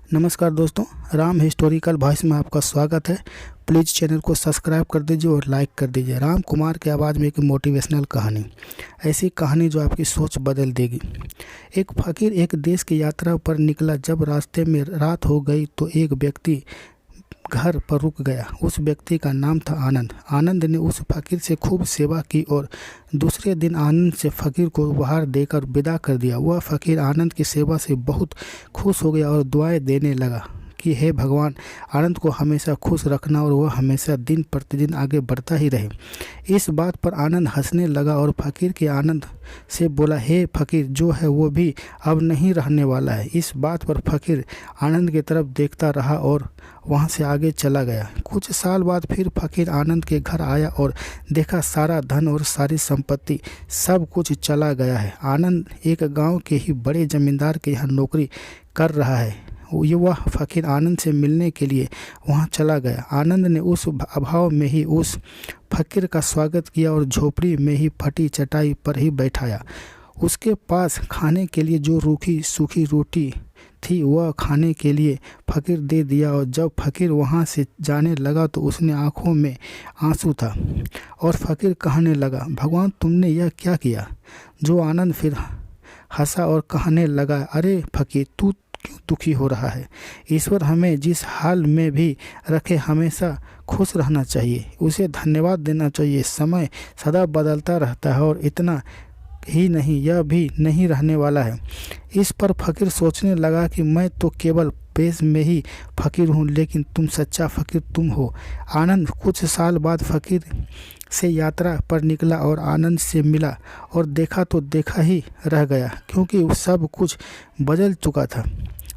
नमस्कार दोस्तों, Ram historical voice में आपका स्वागत है। प्लीज़ चैनल को सब्सक्राइब कर दीजिए और लाइक कर दीजिए। राम कुमार की आवाज़ में एक मोटिवेशनल कहानी, ऐसी कहानी जो आपकी सोच बदल देगी। एक फ़कीर एक देश की यात्रा पर निकला। जब रास्ते में रात हो गई तो एक व्यक्ति घर पर रुक गया। उस व्यक्ति का नाम था आनंद। आनंद ने उस फ़कीर से खूब सेवा की और दूसरे दिन आनंद से फ़कीर को उपहार देकर विदा कर दिया। वह फ़कीर आनंद की सेवा से बहुत खुश हो गया और दुआएं देने लगा कि हे भगवान, आनंद को हमेशा खुश रखना और वह हमेशा दिन प्रतिदिन आगे बढ़ता ही रहे। इस बात पर आनंद हंसने लगा और फ़कीर के आनंद से बोला, हे फ़कीर, जो है वो भी अब नहीं रहने वाला है। इस बात पर फ़कीर आनंद की तरफ देखता रहा और वहाँ से आगे चला गया। कुछ साल बाद फिर फ़कीर आनंद के घर आया और देखा सारा धन और सारी संपत्ति सब कुछ चला गया है। आनंद एक गाँव के ही बड़े जमींदार के यहाँ नौकरी कर रहा है। वह फ़कीर आनंद से मिलने के लिए वहां चला गया। आनंद ने उस अभाव में ही उस फ़कीर का स्वागत किया और झोपड़ी में ही फटी चटाई पर ही बैठाया। उसके पास खाने के लिए जो रूखी सूखी रोटी थी वह खाने के लिए फ़कीर दे दिया। और जब फ़कीर वहां से जाने लगा तो उसने आंखों में आंसू था और फ़कीर कहने लगा, भगवान, तुमने यह क्या किया? जो आनंद फिर हंसा और कहने लगा, अरे फ़कीर, तू क्यों दुखी हो रहा है? ईश्वर हमें जिस हाल में भी रखे हमेशा खुश रहना चाहिए, उसे धन्यवाद देना चाहिए। समय सदा बदलता रहता है और इतना ही नहीं, यह भी नहीं रहने वाला है। इस पर फ़कीर सोचने लगा कि मैं तो केवल पेश में ही फ़कीर हूँ, लेकिन तुम सच्चा फ़कीर तुम हो। आनंद कुछ साल बाद फ़कीर से यात्रा पर निकला और आनंद से मिला और देखा तो देखा ही रह गया, क्योंकि सब कुछ बदल चुका था।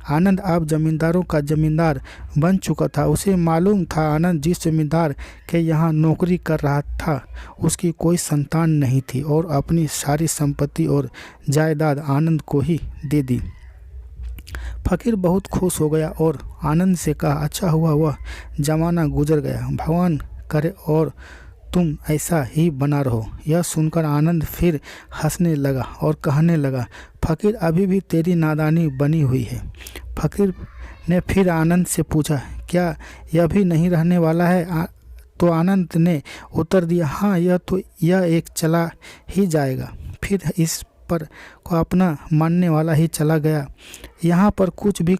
आनंद अब जमींदारों का जमींदार बन चुका था। उसे मालूम था आनंद जिस जमींदार के यहाँ नौकरी कर रहा था उसकी कोई संतान नहीं थी और अपनी सारी संपत्ति और जायदाद आनंद को ही दे दी। फ़कीर बहुत खुश हो गया और आनंद से कहा, अच्छा हुआ वह ज़माना गुजर गया, भगवान करे और तुम ऐसा ही बना रहो। यह सुनकर आनंद फिर हंसने लगा और कहने लगा, फ़कीर, अभी भी तेरी नादानी बनी हुई है। फ़कीर ने फिर आनंद से पूछा, क्या यह भी नहीं रहने वाला है? तो आनंद ने उत्तर दिया, हाँ, यह एक चला ही जाएगा। फिर इस पर को अपना मानने वाला ही चला गया। यहाँ पर कुछ भी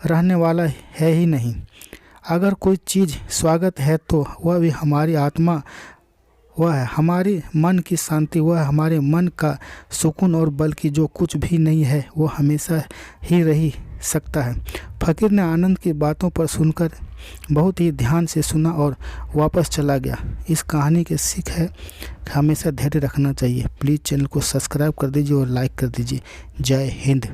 रहने वाला है ही नहीं। अगर कोई चीज़ स्वागत है तो वह भी हमारी आत्मा, वह है हमारी मन की शांति, वह है हमारे मन का सुकून, और बल्कि जो कुछ भी नहीं है वो हमेशा ही रही सकता है। फ़कीर ने आनंद की बातों पर सुनकर बहुत ही ध्यान से सुना और वापस चला गया। इस कहानी की सीख है कि हमेशा धैर्य रखना चाहिए। प्लीज़ चैनल को सब्सक्राइब कर दीजिए और लाइक कर दीजिए। जय हिंद।